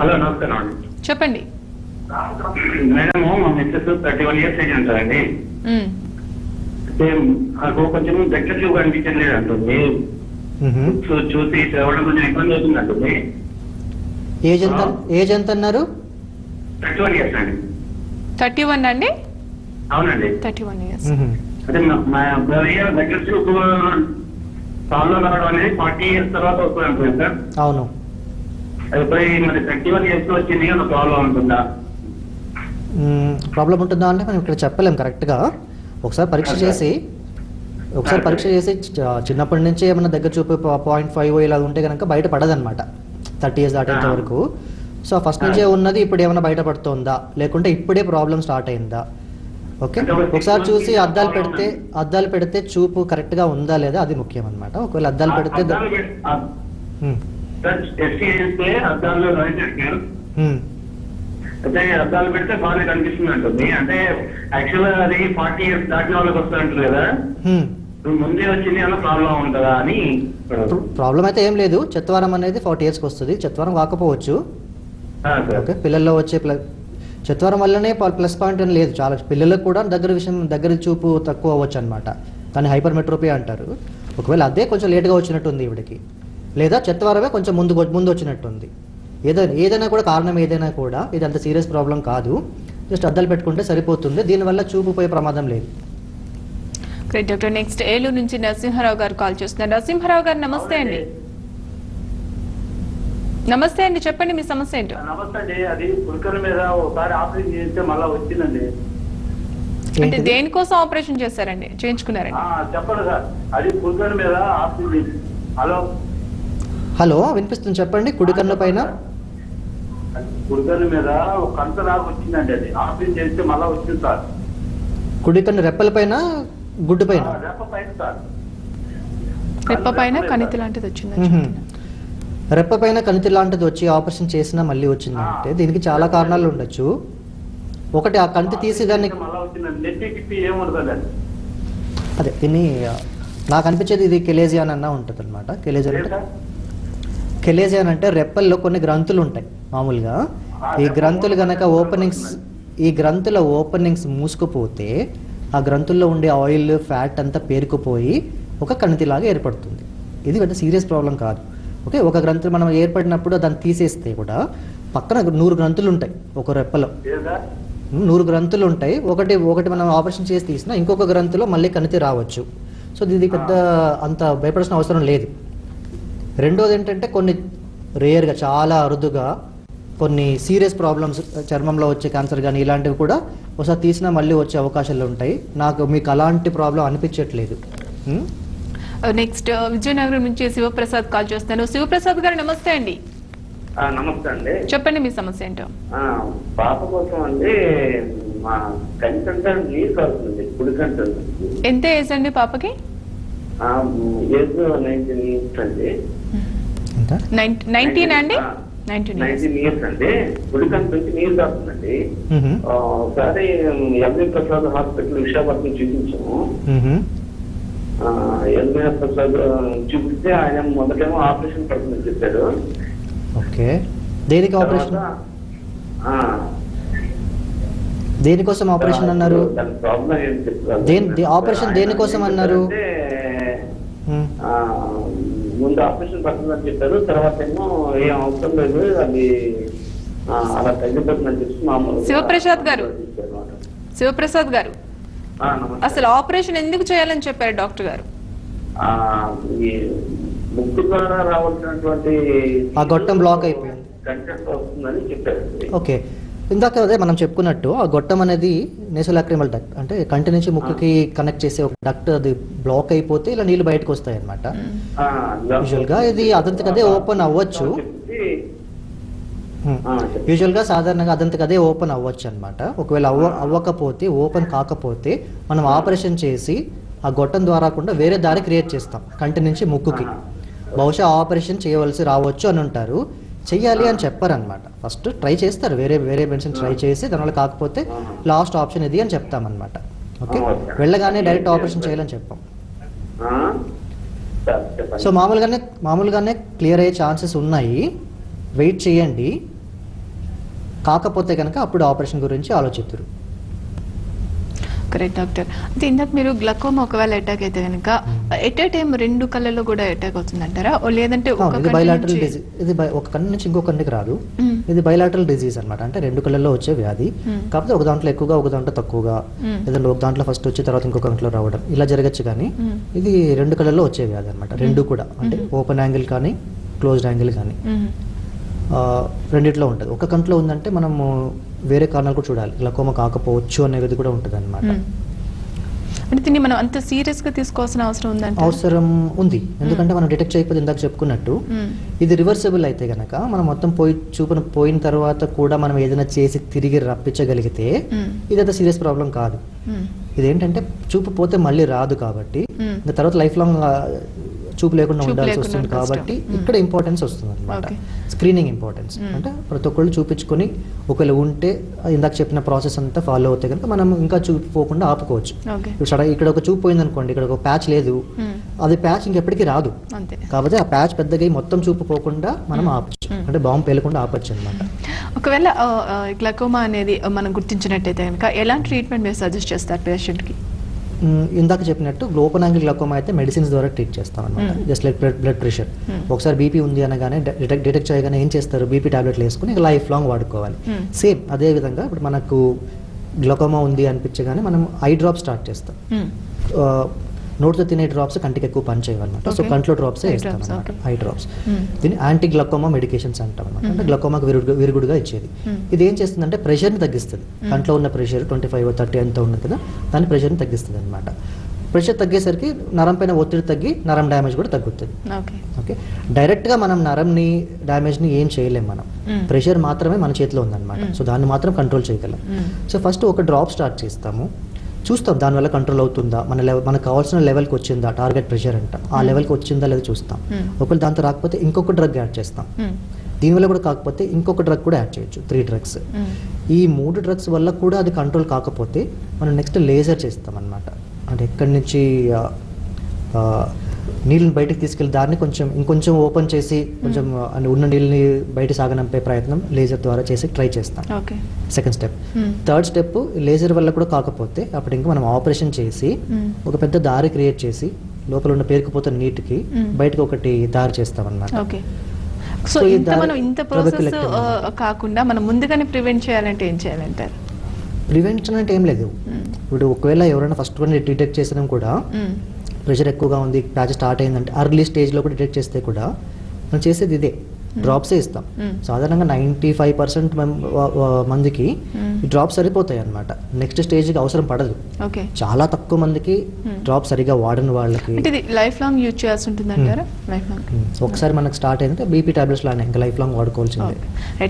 S7: హలో, నమస్తే అండి.
S1: చెప్పండి
S7: మేడం. మా మిస్సెస్ 31 years ఏజ్ ఉంటుందండి. నాకు కొంచెం దగ్గర చూపు అనిపించలేదు అంటుంది, చూసి చదవడం కొంచెం ఇబ్బంది అవుతుంది అంటుంది.
S2: ఏజ్ ఎంత అన్నారు?
S7: 31 years అండి.
S1: 31 అండి?
S7: అవునండి,
S1: 31 years.
S7: అంటే మా దగ్గర చూపు ప్రాబ్లం రావడం అనేది 40 years తర్వాత వస్తుంది అనుకుంది సార్.
S2: అవును,
S7: అది పోయి మరి 31 years వచ్చింది, ఒక ప్రాబ్లం ఉంటుందా?
S2: ప్రాబ్లం ఉంటుందా అంటే మనం ఇక్కడ చెప్పలేం కరెక్ట్గా. ఒకసారి పరీక్ష చేసి చిన్నప్పటి నుంచి ఏమైనా దగ్గర చూపు 0.5 ఇలా ఉంటే కనుక బయట పడదనమాట 30 years దాటేంత వరకు. సో ఫస్ట్ నుంచే ఉన్నది ఇప్పుడు ఏమైనా బయటపడుతుందా, లేకుంటే ఇప్పుడే ప్రాబ్లం స్టార్ట్ అయిందా? ఓకే, ఒకసారి చూసి అద్దాలు పెడితే చూపు కరెక్ట్ గా ఉందా లేదా అది ముఖ్యం అనమాట. ఒకవేళ అద్దాలు పెడితే
S7: అద్దాలు పెడితే బాగా కనిపిస్తుంది అంటుంది. అంటే యాక్చువల్ గా అది 40 years దాటిన వాళ్ళకి వస్తుంది అంటారు కదా, ముందే వచ్చింది అన్న ప్రాబ్లం ఉంటుందా అని.
S2: ప్రాబ్లం అయితే ఏం లేదు, చెత్తవారం అనేది 40 years వస్తుంది, చెత్తవారం కాకపోవచ్చు. ఓకే, పిల్లల్లో వచ్చే చెత్తవారం వల్లనే ప్లస్ పాయింట్ అని లేదు, చాలా పిల్లలకు కూడా దగ్గర చూపు తక్కువ అవ్వచ్చు అనమాట. కానీ హైపర్మెట్రోపియా అంటారు. ఒకవేళ అదే కొంచెం లేట్గా వచ్చినట్టుంది ఇవిడికి, లేదా చెత్తవారమే కొంచెం ముందు వచ్చినట్టుంది. ఏదైనా కూడా కారణం ఏదైనా కూడా ఇది అంత సీరియస్ ప్రాబ్లం కాదు, జస్ట్ అద్దాలు పెట్టుకుంటే సరిపోతుంది, దీనివల్ల చూపు పోయే ప్రమాదం లేదు.
S1: Great doctor. నెక్స్ట్ ఏలూరు నుంచి నరసింహారావు గారు కాల్ చేస్తున్నారు. నరసింహారావు గారు నమస్తే అండి. నమస్తే అండి, చెప్పండి మీ సమస్య ఏంటో.
S4: నమస్తే అండి, అది పుల్కల మీద ఒకసారి ఆపరేషన్ చేస్తే మళ్ళీ వచ్చిందండి.
S1: అంటే దేనికోసం ఆపరేషన్ చేశారండి, చేయించుకున్నారండి?
S4: చెప్పండి సార్, అది పుల్కల మీద ఆపరేషన్.
S2: హలో, వినిపిస్తుంది, చెప్పండి. కుడి కన్ను పైన
S4: పుల్కల మీద ఒక కంట లాగా వచ్చిందండి, అది ఆపరేషన్ చేస్తే మళ్ళీ వచ్చింది సార్.
S2: కుడి కన్ను రెప్పల పైన, గుడ్డు పైన?
S4: రెప్ప పైన సార్.
S1: రెప్ప పైన కణితి లాంటిది వచ్చింది.
S2: రెప్ప పైన కణితి లాంటిది వచ్చి ఆపరేషన్ చేసినా మళ్ళీ వచ్చిందంటే దీనికి చాలా కారణాలు ఉండొచ్చు. ఒకటి, ఆ కణితి తీసి దాన్ని అదే దీన్ని నాకు అనిపించేది ఇది కెలేజియాన్ అన్న ఉంటుంది అనమాట. కెలేజియాన్ అంటే రెప్పల్లో కొన్ని గ్రంథులు ఉంటాయి మామూలుగా. ఈ గ్రంథులు గనక ఈ గ్రంథుల ఓపెనింగ్స్ మూసుకుపోతే ఆ గ్రంథుల్లో ఉండే ఆయిల్, ఫ్యాట్ అంతా పేరుకుపోయి ఒక కణితిలాగా ఏర్పడుతుంది. ఇది పెద్ద సీరియస్ ప్రాబ్లం కాదు. ఓకే, ఒక గ్రంథులు మనం ఏర్పడినప్పుడు దాన్ని తీసేస్తే కూడా పక్కన 100 గ్రంథులు ఉంటాయి ఒక రెప్పలో. 100 గ్రంథులు ఉంటాయి. ఒకటి మనం ఆపరేషన్ చేసి తీసినా ఇంకొక గ్రంథిలో మళ్ళీ కణితి రావచ్చు. సో ఇది పెద్ద అంత భయపడాల్సిన అవసరం లేదు. రెండోది ఏంటంటే కొన్ని రేర్గా, చాలా అరుదుగా కొన్ని సీరియస్ ప్రాబ్లమ్స్ చర్మంలో వచ్చే క్యాన్సర్ కానీ ఇలాంటివి కూడా ఒకసారి తీసినా మళ్ళీ వచ్చే అవకాశాలు ఉంటాయి. నాకు మీకు అలాంటి ప్రాబ్లం అనిపించట్లేదు.
S1: నెక్స్ట్ విజయనగరం నుంచి శివప్రసాద్ కాల్ చేస్తాను. శివప్రసాద్ గారు నమస్తే అండి.
S7: నమస్తే అండి.
S1: చెప్పండి మీ సమస్య ఏంటో.
S7: పాప కోసం అండి మా కంటే నీరు కాస్తుంది, కుడి కంటే.
S1: ఎంత ఏజ్ అండి పాపకి?
S7: ఏజ్ 19 years అండి.
S1: 19 అండి?
S7: 19 years అండి. కుడి కంటి నుంచి నీరు కాస్తుందండి. ఒకసారి ఎంబీ ప్రసాద్ హాస్పిటల్ విశాఖపట్నం చూపించాము. ఎంబీ ప్రసాద్ చూపిస్తే ఆయన మొదటేమో ఆపరేషన్ పడుతుందని చెప్పారు.
S2: ఓకే, దేనికి ఆపరేషన్? దేనికోసం ఆపరేషన్ అన్నారు? ఆపరేషన్ దేనికోసం అన్నారు?
S7: ముందు ఆపరేషన్ పడుతుందని చెప్పారు, తర్వాత ఏమో ఏం అవసరం లేదు, అది అలా తగ్గిపోతుందని చెప్పి మామూలు.
S1: శివప్రసాద్ గారు అసలు ఆపరేషన్ ఎందుకు చేయాలని చెప్పారు డాక్టర్ గారు?
S7: ఈ ముక్కు ద్వారా రావాల్సినటువంటి
S2: ఆ గొట్టం బ్లాక్ అయిపోయింది,
S7: కంటెంట్ వస్తుందని చెప్పారు.
S2: ఓకే, ఇందాక అదే మనం చెప్పుకున్నట్టు ఆ గొట్టం అనేది నేసోలాక్రిమల్ డక్ట్, అంటే కంటి నుంచి ముక్కుకి కనెక్ట్ చేసే ఒక డక్ట్, అది బ్లాక్ అయిపోతే ఇలా నీళ్లు బయటకు వస్తాయి అనమాట. యూజువల్ గా ఇది అదంతకు అదే ఓపెన్ అవ్వచ్చు, యూజువల్ గా సాధారణంగా అదంతకు అదే ఓపెన్ అవ్వచ్చు అనమాట. ఒకవేళ అవ్వకపోతే, ఓపెన్ కాకపోతే మనం ఆపరేషన్ చేసి ఆ గొట్టం ద్వారా కూడా వేరే దారి క్రియేట్ చేస్తాం కంటి నుంచి ముక్కుకి. బహుశా ఆపరేషన్ చేయవలసి రావచ్చు అని ఉంటారు, చెయ్యాలి అని చెప్పారనమాట. ఫస్ట్ ట్రై చేస్తారు, వేరే వేరే మెడిసిన్ ట్రై చేసి దానివల్ల కాకపోతే లాస్ట్ ఆప్షన్ ఇది అని చెప్తామన్నమాట. ఓకే, వెళ్ళగానే డైరెక్ట్ ఆపరేషన్ చేయాలని చెప్పాం. సో మామూలుగానే క్లియర్ అయ్యే ఛాన్సెస్ ఉన్నాయి, వెయిట్ చేయండి. కాకపోతే కనుక అప్పుడు ఆపరేషన్ గురించి ఆలోచిస్తారు.
S1: Correct doctor. అంటే ఇందాక మీరు గ్లకోమా ఒకవేళ అటాక్ అయితే కనుక ఎట్ ఏ టైం 2 కళ్ళలో కూడా అటాక్ అవుతుందంటారా, లేదంటే
S2: ఇది బైలాటరల్ డిజీజ్? ఇది ఒక కన్ను నుంచి ఇంకో కన్నుకి రాదు, ఇది బైలాటరల్ డిజీజ్ అనమాట. అంటే 2 కళ్ళల్లో వచ్చే వ్యాధి, కాకపోతే ఒక దాంట్లో ఎక్కువగా ఒక దాంట్లో తక్కువగా, లేదంటే ఒక దాంట్లో ఫస్ట్ వచ్చి తర్వాత ఇంకొక దాంట్లో రావడం ఇలా జరగచ్చు. కానీ ఇది 2 కళ్ళల్లో వచ్చే వ్యాధి అనమాట. 2 కూడా, అంటే ఓపెన్ యాంగిల్ కానీ క్లోజ్డ్ యాంగిల్ కానీ రెండిట్లో ఉంటుంది. ఒక కంట్లో ఉందంటే మనము వేరే కారణాలు కూడా చూడాలి, గ్లకోమా కాకపోవచ్చు అనేది కూడా ఉంటుంది అనమాట.
S1: అంటే దీన్ని మనం అంత సీరియస్ గా తీసుకోవాల్సిన అవసరం ఉందంటే?
S2: అవసరం ఉంది, ఎందుకంటే మనం డిటెక్ట్ చేయకపోతే ఇందాక చెప్పుకున్నట్టు ఇది రివర్సిబుల్ అయితే గనక మనం మొత్తం చూపును పోయిన తర్వాత కూడా మనం ఏదైనా చేసి తిరిగి రప్పించగలిగితే ఇదంతా సీరియస్ ప్రాబ్లం కాదు. ఇదేంటంటే చూపు పోతే మళ్ళీ రాదు కాబట్టి ఇంకా తర్వాత లైఫ్ లాంగ్ చూపు లేకుండా ఉండాల్సి వస్తుంది. కాబట్టి ఇక్కడ ఇంపార్టెన్స్ వస్తుంది అనమాట, స్క్రీనింగ్ ఇంపార్టెన్స్. అంటే ప్రతి ఒక్కళ్ళు చూపించుకొని ఒకవేళ ఉంటే ఇందాక చెప్పిన ప్రాసెస్ అంతా ఫాలో అవుతే కనుక మనం ఇంకా చూపు పోకుండా ఆపుకోవచ్చు. ఇక్కడ ఒక చూపు పోయింది అనుకోండి, ఇక్కడ ఒక ప్యాచ్ లేదు, అది ప్యాచ్ ఇంకెప్పటికీ రాదు, కాబట్టి ఆ ప్యాచ్ పెద్దగా మొత్తం చూపు పోకుండా మనం ఆపచ్చు, అంటే బాంబు పేలకుండా ఆపచ్చు అనమాట.
S1: ఒకవేళ గ్లకోమా అనేది మనం గుర్తించినట్టయితే కనుక ఎలాంటి ట్రీట్మెంట్ మీరు సజెస్ట్ చేస్తారు పేషెంట్ కి?
S2: ఇందాక చెప్పినట్టు ఓపెన్ యాంగిల్ గ్లకోమా అయితే మెడిసిన్స్ ద్వారా ట్రీట్ చేస్తాం అనమాట. జస్ట్ లైక్ బ్లడ్ ప్రెషర్, ఒకసారి బీపీ ఉంది అనగానే డిటెక్ట్ చేయగానే ఏం చేస్తారు, బీపీ టాబ్లెట్లు వేసుకుని ఇక లైఫ్ లాంగ్ వాడుకోవాలి. సేమ్ అదే విధంగా ఇప్పుడు మనకు గ్లకోమా ఉంది అనిపించగానే మనం ఐ డ్రాప్ స్టార్ట్ చేస్తాం. నోటితో తినే డ్రాప్స్ కంటికి ఎక్కువ పని చేయవన్నమాట. సో కంట్లో డ్రాప్స్ వేస్తాం అనమాట, ఐ డ్రాప్స్. దీన్ని యాంటీ గ్లకోమా మెడికేషన్స్ అంటాం అనమాట. అంటే గ్లకోమాకు విరుగుడుగా ఇచ్చేది. ఇది ఏం చేస్తుందంటే ప్రెషర్ని తగ్గిస్తుంది. కంట్లో ఉన్న ప్రెషర్ 25 or 30 ఎంత ఉన్నది కదా, దాని ప్రెషర్ని తగ్గిస్తుంది అనమాట. ప్రెషర్ తగ్గేసరికి నరం పైన ఒత్తిడి తగ్గి నరం డ్యామేజ్ కూడా తగ్గుతుంది. ఓకే, డైరెక్ట్గా మనం నరంని డ్యామేజ్ని ఏం చేయలేం, మనం ప్రెషర్ మాత్రమే మన చేతిలో ఉందన్నమాట. సో దాన్ని మాత్రం కంట్రోల్ చేయగలం. సో ఫస్ట్ ఒక డ్రాప్ స్టార్ట్ చేస్తాము, చూస్తాం దానివల్ల కంట్రోల్ అవుతుందా, మనకు కావాల్సిన లెవెల్కి వచ్చిందా, టార్గెట్ ప్రెషర్ అంటాం, ఆ లెవెల్కి వచ్చిందా లేదా చూస్తాం. ఒకవేళ దాంతో రాకపోతే ఇంకొక డ్రగ్ యాడ్ చేస్తాం. దీనివల్ల కూడా కాకపోతే ఇంకొక డ్రగ్ కూడా యాడ్ చేయొచ్చు, 3 drugs. ఈ 3 drugs వల్ల కూడా అది కంట్రోల్ కాకపోతే మనం నెక్స్ట్ లేజర్ చేస్తాం అనమాట. అంటే ఎక్కడి నుంచి నీళ్ళని బయటకు తీసుకెళ్ళి దాన్ని ఇంకొంచెం ఓపెన్ చేసి కొంచెం ఉన్న నీళ్ళని బయట సాగనంపే ప్రయత్నం లేజర్ ద్వారా చేసి ట్రై చేస్తాం. Second step. Third step, laser వల్ల కూడా కాకపోతే అప్పుడు ఇంకా మనం ఆపరేషన్ చేసి ఒక పెద్ద దారి క్రియేట్ చేసి లోపల ఉన్న పేరుకుపోతున్న నీటికి బయటకు ఒకటి దారి చేస్తాం అన్నమాట.
S1: సో ఇంత ప్రాసెస్ కాకుండా మనం ముందుగానే ప్రివెంట్ చేయాలంటే ఏం చేయాలంటారు?
S2: ప్రివెన్షన్ అంటే ఏం లేదు. ఇప్పుడు ఒకవేళ ఎవరైనా ఫస్ట్ డిటెక్ట్ చేసినా కూడా ప్రెషర్ ఎక్కువగా ఉంది, ప్యాచ్ స్టార్ట్ అయిందంటే అర్లీ స్టేజ్లో కూడా డిటెక్ట్ చేస్తే కూడా మనం చేసేది ఇదే, డ్రాప్సే ఇస్తాం. సాధారణంగా 95% మందికి ఈ డ్రాప్స్ సరిపోతాయి అన్నమాట. నెక్స్ట్ స్టేజ్కి అవసరం పడదు. చాలా తక్కువ మందికి డ్రాప్ సరిగా వాడని వాళ్ళకి
S1: లైఫ్ లాంగ్ యూజ్ చేయాల్సి ఉంటుంది అంటారా? లైఫ్ లాంగ్
S2: ఒకసారి మనకు స్టార్ట్ అయిందంటే బీపీ టాబ్లెట్స్ లానే ఇంకా లైఫ్ లాంగ్ వాడుకోవాల్సిందే.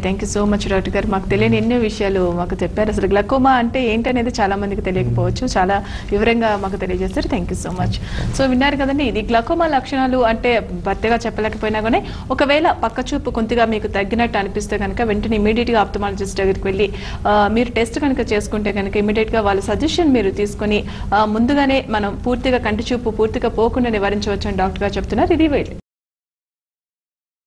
S1: Thank you so much doctor గారు. మాకు తెలియని ఎన్నో విషయాలు మాకు చెప్పారు. అసలు గ్లకోమా అంటే ఏంటనేది చాలా మందికి తెలియకపోవచ్చు, చాలా వివరంగా మాకు తెలియజేస్తారు. Thank you so much. So విన్నారు కదండి, ఇది గ్లకోమా లక్షణాలు అంటే భర్తీగా చెప్పలేకపోయినా కానీ ఒకవేళ పక్క చూపు కొద్దిగా మీకు తగ్గినట్టు అనిపిస్తే కనుక వెంటనే ఇమీడియట్ గా ఆప్థమాలజిస్ట్ దగ్గరికి వెళ్ళి మీరు టెస్ట్ కనుక చేసుకుంటే కనుక ఇమీడియట్ గా వాళ్ళ సజెషన్ మీరు తీసుకొని ముందుగానే మనం పూర్తిగా కంటి చూపు పూర్తిగా పోకుండా నివారించవచ్చు అని డాక్టర్ గారు చెప్తున్నారు. ఇది